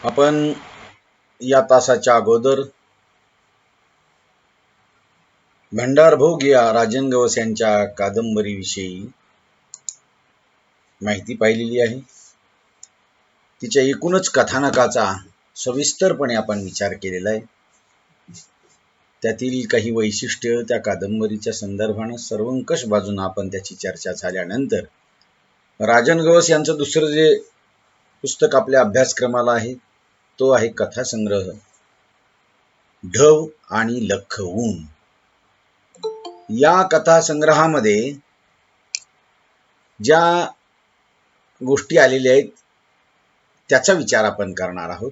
आपण या तासाच्या अगोदर भंडारभोग या राजन गवस यांच्या कादंबरीविषयी माहिती पाहिलेली आहे. तिच्या एकूणच कथानकाचा सविस्तरपणे आपण विचार केलेला आहे. त्यातील काही वैशिष्ट्य त्या कादंबरीच्या संदर्भानं सर्वंकष बाजूने आपण त्याची चर्चा झाल्यानंतर राजन गवस यांचं दुसरं जे पुस्तक आपल्या अभ्यासक्रमाला आहे तो आहे कथासंग्रह ढव आणि लख ऊन. या कथासंग्रहामध्ये ज्या गोष्टी आलेल्या आहेत त्याचा विचार आपण करणार आहोत.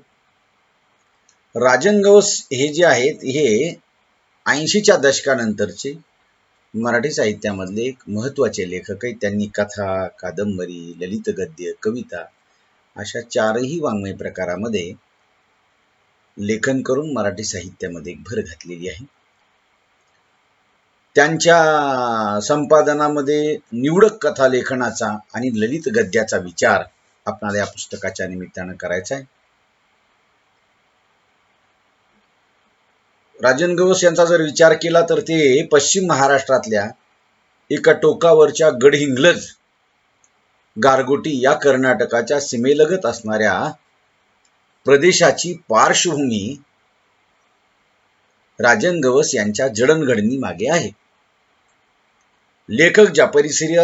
राजन गवस हे जे आहेत हे 80च्या दशकानंतरचे मराठी साहित्यामधले एक महत्त्वाचे लेखक आहेत. त्यांनी कथा, कादंबरी, ललित गद्य, कविता अशा चारही वाङ्मय प्रकारामध्ये लेखन करून मराठी साहित्यामध्ये एक भर घातलेली आहे. त्यांच्या संपादनामध्ये निवडक कथा लेखनाचा आणि ललित गद्याचा विचार आपल्याला या पुस्तकाच्या निमित्तानं करायचा आहे. राजन गवस यांचा जर विचार केला तर ते पश्चिम महाराष्ट्रातल्या एका टोकावरच्या गडहिंग्लज, गारगोटी या कर्नाटकाच्या सीमेलगत असणाऱ्या प्रदेशाची पार्श्वभूमी राजन गवस यांच्या जडणघडणी मागे आहे. लेखक ज्या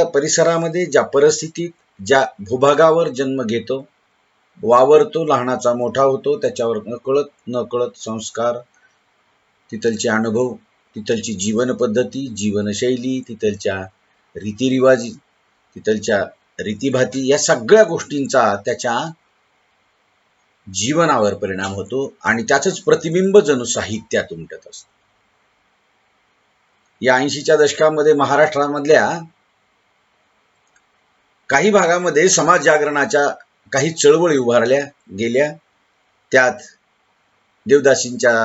परिसरामध्ये, ज्या परिस्थितीत, ज्या भूभागावर जन्म घेतो, वावरतो, लहानाचा मोठा होतो, त्याच्यावर नकळत संस्कार, तिथलचे अनुभव, तिथलची जीवन पद्धती, जीवनशैली, तिथलच्या रीतिरिवाज, तिथलच्या रीतिभाती या सगळ्या गोष्टींचा त्याच्या जीवनावर परिणाम होतो आणि त्याचंच प्रतिबिंब जणू साहित्यात उमटत असतं. या 80च्या दशकामध्ये महाराष्ट्रामधल्या काही भागामध्ये समाज जागरणाच्या काही चळवळी उभारल्या गेल्या. त्यात देवदासींच्या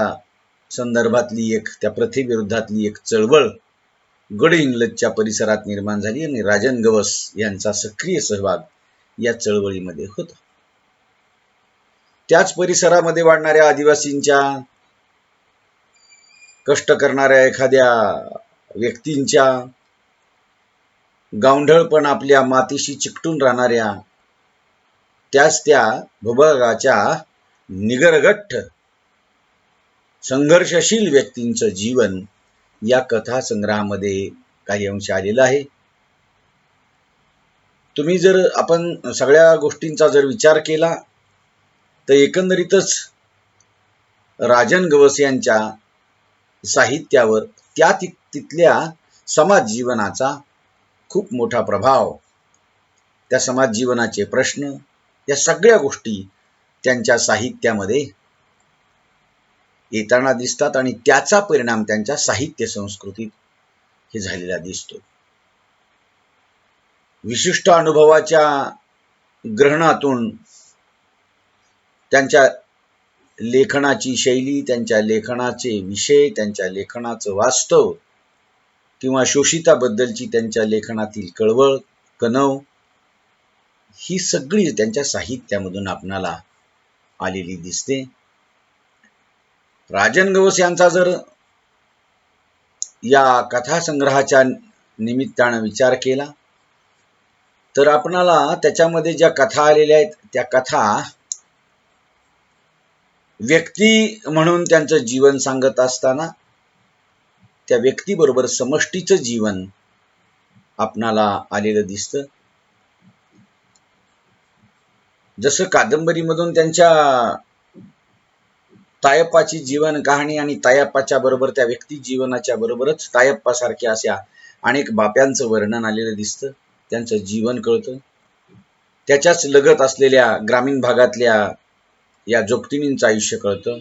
संदर्भातली एक, त्या प्रथेविरोधातली एक चळवळ गडहिंग्लजच्या परिसरात निर्माण झाली आणि राजन गवस यांचा सक्रिय सहभाग या चळवळीमध्ये होता. त्याच परिसरामध्ये वाढणाऱ्या आदिवासींच्या, कष्ट करणाऱ्या एखाद्या व्यक्तींच्या, गावंढळपण आपल्या मातीशी चिकटून राहणाऱ्या त्याच त्या भूभागाच्या निगरगट्ट संघर्षशील व्यक्तींचं जीवन या कथा संग्रहामध्ये काही अंश आलेला आहे. तुम्ही जर आपण सगळ्या गोष्टींचा जर विचार केला तर एकंदरीतच राजन गवस यांच्या साहित्यावर त्या तिथल्या समाज जीवनाचा खूप मोठा प्रभाव, त्या समाज जीवनाचे प्रश्न, या सगळ्या गोष्टी त्यांच्या साहित्यामध्ये येताना दिसतात आणि त्याचा परिणाम त्यांच्या साहित्य संस्कृतीत हे झालेला दिसतो. विशिष्ट अनुभवाच्या ग्रहणातून त्यांच्या लेखनाची शैली, त्यांच्या लेखनाचे विषय, त्यांच्या लेखनाचं वास्तव किंवा शोषिताबद्दलची त्यांच्या लेखनातील कळवळ, कणव ही सगळी त्यांच्या साहित्यामधून आपणाला आलेली दिसते. राजन गवस यांचा जर या कथासंग्रहाच्या निमित्तानं विचार केला तर आपणाला त्याच्यामध्ये ज्या कथा आलेल्या आहेत त्या कथा व्यक्ती म्हणून त्यांचं जीवन सांगत असताना त्या व्यक्तीबरोबर समष्टीचं जीवन आपणाला आलेलं दिसतं. जसं कादंबरीमधून त्यांच्या तायप्पाची जीवन कहाणी आणि तायप्पाच्या बरोबर त्या व्यक्ती जीवनाच्या बरोबरच तायप्पासारख्या अशा अनेक बाप्यांचं वर्णन आलेलं दिसतं. त्यांचं जीवन कळतं. त्याच्याच लगत असलेल्या ग्रामीण भागातल्या या जोगतिनींचं आयुष्य कळतं.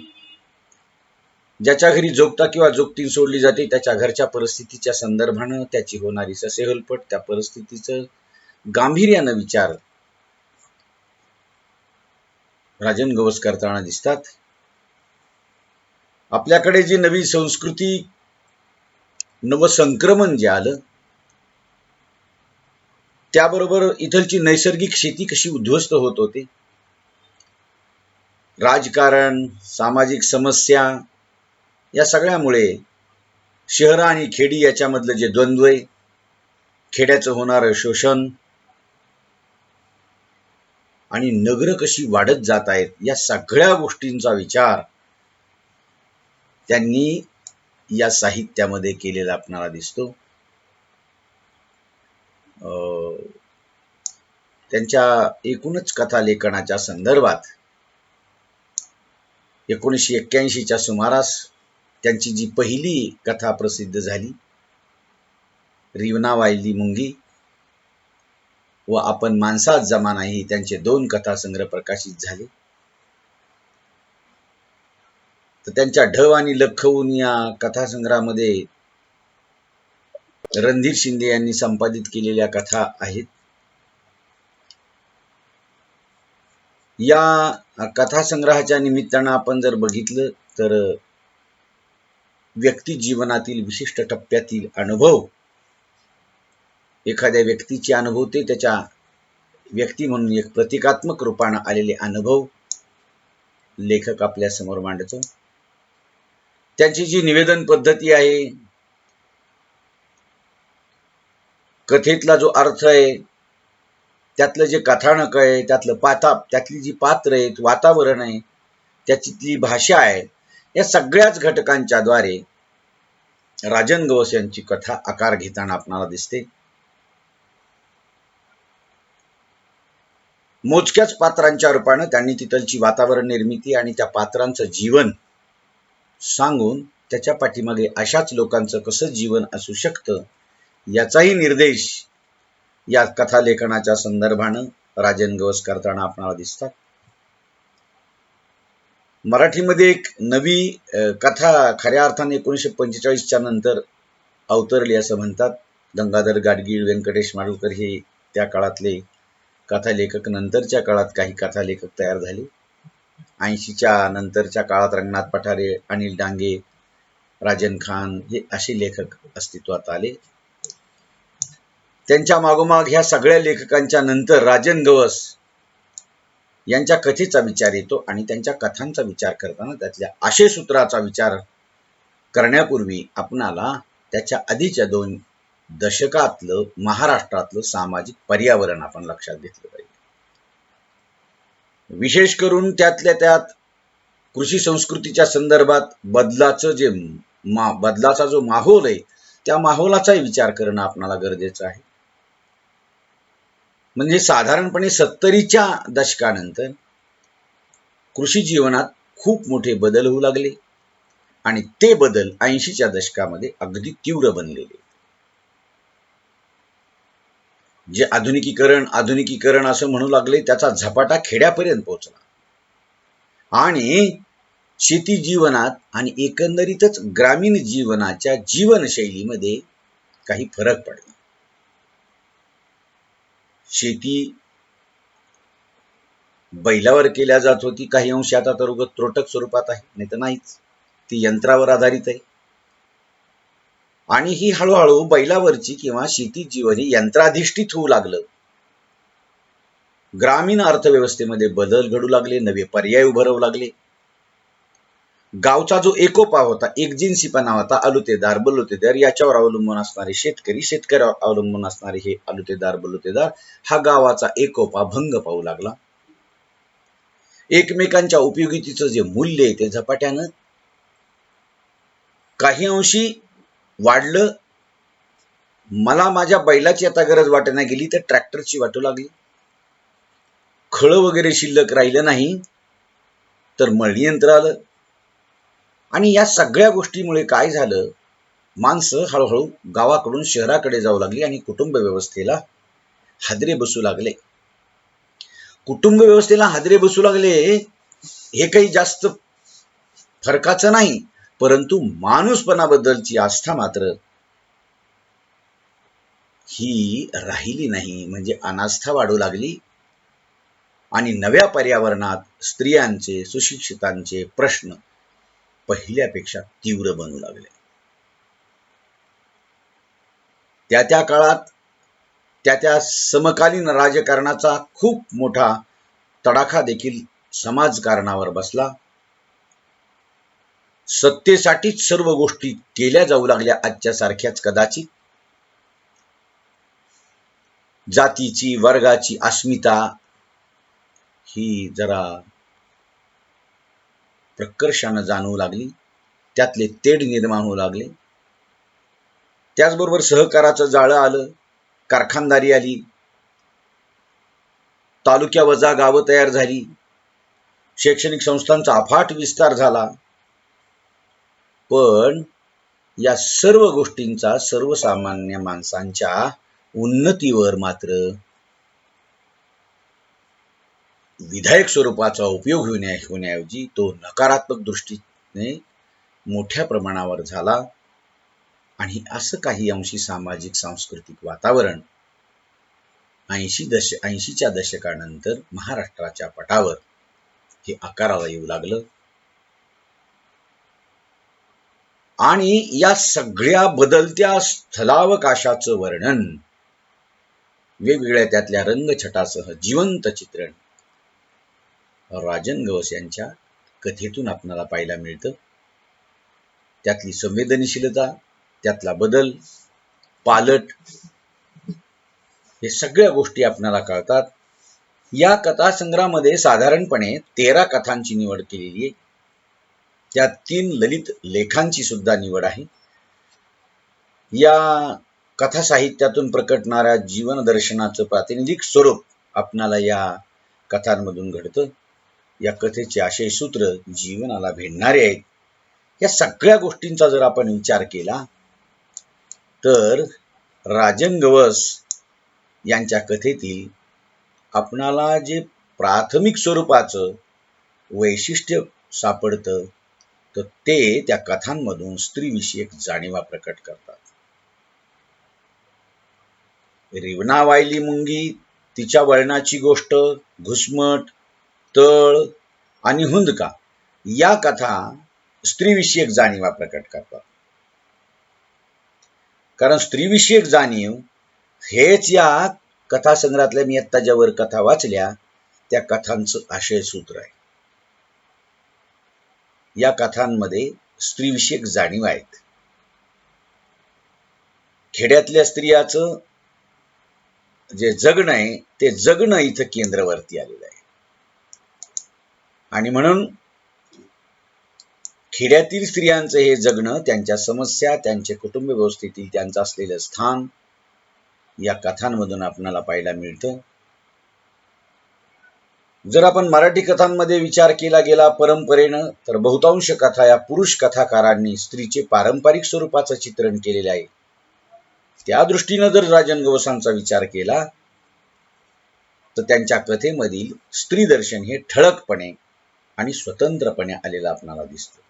ज्याच्या घरी जोगता किंवा जोगतीन सोडली जाते त्याच्या घरच्या परिस्थितीच्या संदर्भानं त्याची होणारी ससेहलपट, त्या परिस्थितीचं गांभीर्यानं विचार राजन गवस करताना दिसतात. आपल्याकडे जी नवी संस्कृती, नवसंक्रमण जे आलं त्याबरोबर इथलची नैसर्गिक शेती कशी उद्ध्वस्त होत होते, राजकारण, सामाजिक समस्या या सगळ्यामुळे शहर आणि खेडी याच्यामधलं जे द्वंद्व आहे, खेड्याचं होणारं शोषण आणि नगरं कशी वाढत जात आहेत, या सगळ्या गोष्टींचा विचार त्यांनी या साहित्यामध्ये केलेला आपल्याला दिसतो. त्यांच्या एकूणच कथा लेखनाच्या संदर्भात 1981च्या सुमारास त्यांची जी पहिली कथा प्रसिद्ध झाली, रिवना वायली मुंगी व आपण माणसात जमा नाही, त्यांचे 2 कथासंग्रह प्रकाशित झाले. तर त्यांच्या ढव आणि लखवून या कथासंग्रहामध्ये रणधीर शिंदे यांनी संपादित केलेल्या कथा आहेत. या कथासंग्रहाच्या निमित्तानं आपण जर बघितलं तर व्यक्ती जीवनातील विशिष्ट टप्प्यातील अनुभव, एखाद्या व्यक्तीचे अनुभव ते त्याच्या व्यक्ती म्हणून एक प्रतिकात्मक रूपाने आलेले अनुभव लेखक आपल्या समोर मांडतो. त्यांची जी निवेदन पद्धती आहे, कथेतला जो अर्थ आहे, त्यातलं जे कथानक आहे, त्यातली जी पात्र आहेत, वातावरण आहे, त्याची भाषा आहे, या सगळ्याच घटकांच्या द्वारे राजन गवस यांची कथा आकार घेताना आपणाला दिसते. मोजक्याच पात्रांच्या रूपाने त्यांनी तिथलची वातावरण निर्मिती आणि त्या पात्रांचं जीवन सांगून त्याच्या पाठीमागे अशाच लोकांचं कसं जीवन असू शकतं याचाही निर्देश या कथा लेखनाच्या संदर्भानं राजन गवस करताना आपल्याला दिसतात. मराठीमध्ये एक नवी कथा खऱ्या अर्थाने 1945च्या नंतर अवतरली असं म्हणतात. गंगाधर गाडगीळ, व्यंकटेश माडगूळकर हे त्या काळातले कथा लेखक. नंतरच्या काळात काही कथा लेखक तयार झाले. 80च्या नंतरच्या काळात रंगनाथ पठारे, अनिल डांगे, राजन खान हे असे लेखक अस्तित्वात आले. त्यांच्या मागोमाग ह्या सगळ्या लेखकांच्या नंतर राजन गवस यांच्या कथेचा विचार येतो आणि त्यांच्या कथांचा विचार करताना त्यातल्या आशयसूत्राचा विचार करण्यापूर्वी आपणाला त्याच्या आधीच्या 2 दशकातलं महाराष्ट्रातलं सामाजिक पर्यावरण आपण लक्षात घेतलं पाहिजे. विशेष करून त्यातल्या त्यात कृषी संस्कृतीच्या संदर्भात बदलाचा जो माहोल आहे, त्या माहोलाचाही विचार करणं आपणाला गरजेचं आहे. म्हणजे साधारणपणे 70च्या दशकानंतर कृषी जीवनात खूप मोठे बदल होऊ लागले आणि ते बदल 80च्या दशकामध्ये अगदी तीव्र बनलेले. जे आधुनिकीकरण असं म्हणू लागले, त्याचा झपाटा खेड्यापर्यंत पोहोचला आणि शेती जीवनात आणि एकंदरीतच ग्रामीण जीवनाच्या जीवनशैलीमध्ये काही फरक पडला. शेती बैलावर केल्या जात होती, काही अंशी आता तर उगाच त्रोटक स्वरूपात आहे, नाही तर नाहीच, ती यंत्रावर आधारित आहे. आणि ही हळूहळू बैलावरची किंवा शेती जीवन ही यंत्राधिष्ठित होऊ लागलं. ग्रामीण अर्थव्यवस्थेमध्ये बदल घडू लागले, नवे पर्याय उभरवू लागले. गावचा जो एकोपा होता, एकजिन्सीपणा होता, आलुतेदार बलुतेदार याच्यावर अवलंबून असणारे शेतकऱ्यावर अवलंबून असणारे हे आलुतेदार बलुतेदार, हा गावाचा एकोपा भंग पाहू लागला. एकमेकांच्या उपयोगितेचं जे मूल्य आहे ते झपाट्यानं काही अंशी वाढलं. मला माझ्या बैलाची आता गरज वाटेना गेली तर ट्रॅक्टरची वाटू लागली. खळं वगैरे शिल्लक राहिलं नाही तर मळणी यंत्र आलं. आणि या सगळ्या गोष्टीमुळे काय झालं, माणसं हळूहळू गावाकडून शहराकडे जाऊ लागली आणि कुटुंब व्यवस्थेला हादरे बसू लागले. कुटुंब व्यवस्थेला हादरे बसू लागले हे काही जास्त फरकाचं नाही, परंतु माणूसपणाबद्दलची आस्था मात्र ही राहिली नाही. म्हणजे अनास्था वाढू लागली आणि नव्या पर्यावरणात स्त्रियांचे, सुशिक्षितांचे प्रश्न पहिल्यापेक्षा तीव्र बनू लागले. त्या काळात त्या समकालीन राजकारणाचा खूप मोठा तडाखा देखील समाजकारणावर बसला. सत्तेसाठीच सर्व गोष्टी केल्या जाऊ लागल्या आजच्या सारख्याच कदाचित. जातीची वर्गाची अस्मिता ही जरा प्रकर्षानं जाणवू लागली, त्यातले तेढ निर्माण होऊ लागले. त्याचबरोबर सहकाराचं जाळं आलं, कारखानदारी आली, तालुक्या वजा गावं तयार झाली, शैक्षणिक संस्थांचा अफाट विस्तार झाला. पण या सर्व गोष्टींचा सर्वसामान्य माणसांच्या उन्नतीवर मात्र विधायक स्वरूपाचा उपयोग होण्याऐवजी तो नकारात्मक दृष्टीने मोठ्या प्रमाणावर झाला. आणि असं काही अंशी सामाजिक सांस्कृतिक वातावरण 80च्या दशकानंतर महाराष्ट्राच्या पटावर हे आकाराला येऊ लागलं. आणि या सगळ्या बदलत्या स्थलावकाशाचं वर्णन वेगवेगळ्या त्यातल्या रंगछटासह जिवंत चित्रण राजन गवस यांच्या कथेतून आपल्याला पाहायला मिळतं. त्यातली संवेदनशीलता, त्यातला बदल, पालट, हे सगळ्या गोष्टी आपल्याला कळतात. या कथासंग्रहामध्ये साधारणपणे 13 कथांची निवड केलेली आहे. त्या 3 ललित लेखांची सुद्धा निवड आहे. या कथा साहित्यातून प्रकटणाऱ्या जीवन दर्शनाचं प्रातिनिधिक स्वरूप आपणाला या कथांमधून घडतं. या कथेचे आशय सूत्र जीवनाला भेटणारे आहेत. या सगळ्या गोष्टींचा जर आपण विचार केला तर राजन गवस यांच्या कथेतील आपणाला जे प्राथमिक स्वरूपाचं वैशिष्ट्य सापडतं तर ते त्या कथांमधून स्त्रीविषयक जाणीवा प्रकट करतात. रिवणा वायली मुंगी, तिच्या वळणाची गोष्ट, घुसमट, तळ आणि हुंदका या कथा स्त्रीविषयक जाणीवा प्रकट करतात. कारण स्त्रीविषयक जाणीव हेच या कथासंग्रहातल्या मी आत्ता ज्यावर कथा वाचल्या त्या कथांचं आशयसूत्र आहे. या कथांमध्ये स्त्रीविषयक जाणीव आहेत. खेड्यातल्या स्त्रियाचं जे जगणं आहे ते जगणं इथं केंद्रवरती आलेलं आहे. आणि म्हणून खेड्यातील स्त्रियांचं हे जगणं, त्यांच्या समस्या, त्यांचे कुटुंब व्यवस्थेतील त्यांचं असलेलं स्थान या कथांमधून आपल्याला पाहायला मिळतं. जर आपण मराठी कथांमध्ये विचार केला गेला परंपरेनं तर बहुतांश कथा या पुरुष कथाकारांनी स्त्रीचे पारंपरिक स्वरूपाचं चित्रण केलेले आहे. त्या दृष्टीनं जर राजन गवसांचा विचार केला तर त्यांच्या कथेमधील स्त्री दर्शन हे ठळकपणे आणि स्वतंत्रपणे आलेलं आपल्याला दिसतं.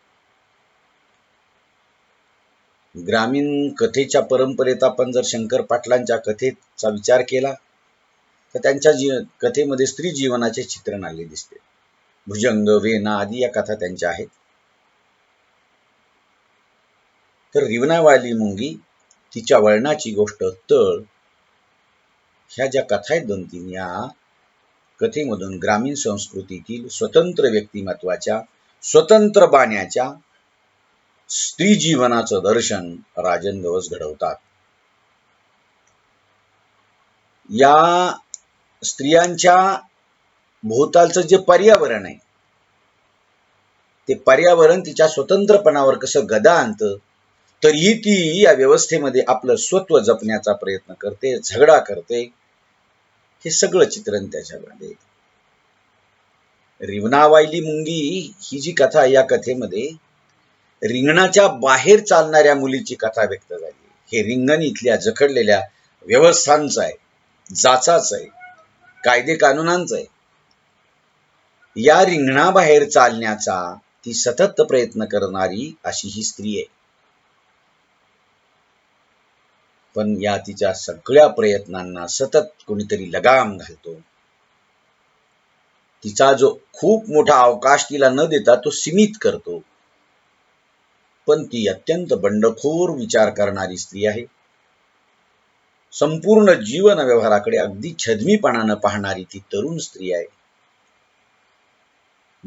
ग्रामीण कथेच्या परंपरेत आपण जर शंकर पाटलांच्या कथेचा विचार केला तर त्यांच्या कथेमध्ये स्त्री जीवनाचे चित्रण आले दिसते. भुजंग, वेना आदी या कथा त्यांच्या आहेत. तर रिवणा वायली मुंगी, तिच्या वळणाची गोष्ट, तळ ह्या ज्या कथा आहेत 2-3 या कथेमधून ग्रामीण संस्कृतीतील स्वतंत्र व्यक्तिमत्वाच्या, स्वतंत्र बाण्याच्या स्त्री जीवनाचं दर्शन राजन गवस घडवतात. या स्त्रियांच्या भोवतालचं जे पर्यावरण आहे ते पर्यावरण तिच्या स्वतंत्रपणावर कसं गदा आणतं, तरीही ती या व्यवस्थेमध्ये आपलं स्वत्व जपण्याचा प्रयत्न करते, झगडा करते, हे सगळं चित्रण त्याच्यामध्ये. रिवणा वायली मुंगी ही जी कथा, या कथेमध्ये रिंगणाच्या बाहेर चालणाऱ्या मुलीची कथा व्यक्त झाली. हे रिंगण इथल्या जखडलेल्या व्यवस्थांचं आहे, जाचाचं आहे, कायदे कानूनांचं आहे. या रिंगणाबाहेर चालण्याचा ती सतत प्रयत्न करणारी अशी ही स्त्री आहे. पण या तिच्या सगळ्या प्रयत्नांना सतत कोणीतरी लगाम घालतो. तिचा जो खूप मोठा अवकाश तिला न देता तो सीमित करतो. पण ती अत्यंत बंडखोर विचार करणारी स्त्री आहे. संपूर्ण जीवन व्यवहाराकडे अगदी छदमीपणानं पाहणारी ती तरुण स्त्री आहे.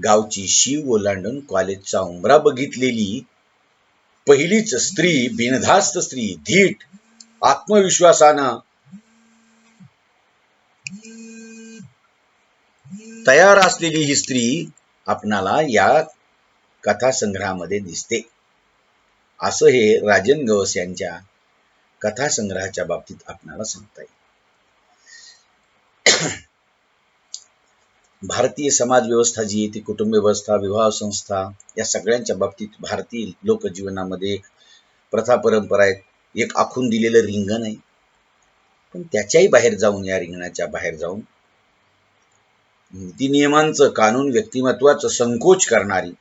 गावची शीव ओलांडून कॉलेजचा उंबरा बघितलेली पहिलीच स्त्री, बिनधास्त स्त्री, धीट आत्मविश्वासानं तयार असलेली ही स्त्री आपणाला या कथासंग्रहामध्ये दिसते. असं हे राजन गवस यांच्या कथासंग्रहाच्या बाबतीत आपणाला सांगता येईल. भारतीय समाज व्यवस्था जी आहे ती कुटुंब व्यवस्था, विवाह संस्था या सगळ्यांच्या बाबतीत भारतीय लोकजीवनामध्ये एक प्रथा परंपरा आहे, एक आखून दिलेलं रिंगण आहे. पण त्याच्याही बाहेर जाऊन, या रिंगणाच्या बाहेर जाऊन नीतिनियमांचं, कानून व्यक्तिमत्वाचं संकोच करणारी,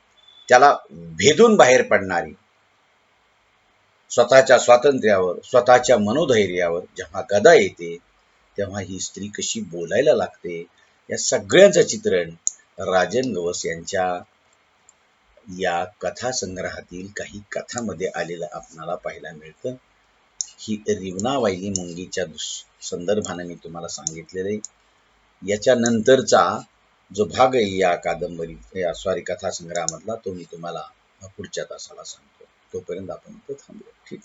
त्याला भेदून बाहेर पडणारी, स्वतःच्या स्वातंत्र्यावर, स्वतःच्या मनोधैर्यावर जेव्हा गदा येते तेव्हा ही स्त्री कशी बोलायला लागते, या सगळ्यांचं चित्रण राजन गवस यांच्या या कथासंग्रहातील काही कथांमध्ये आलेलं आपणाला पाहायला मिळतं. ही रिवणावाहिनी मुंगीच्या संदर्भाने मी तुम्हाला सांगितलेलं आहे. याच्या नंतरचा जो भाग आहे या कादंबरी, या कथासंग्रहामधला, तो मी तुम्हाला पुढच्या तासाला सांगतो. तोपर्यंत आपण इथे थांबूया. ठीक.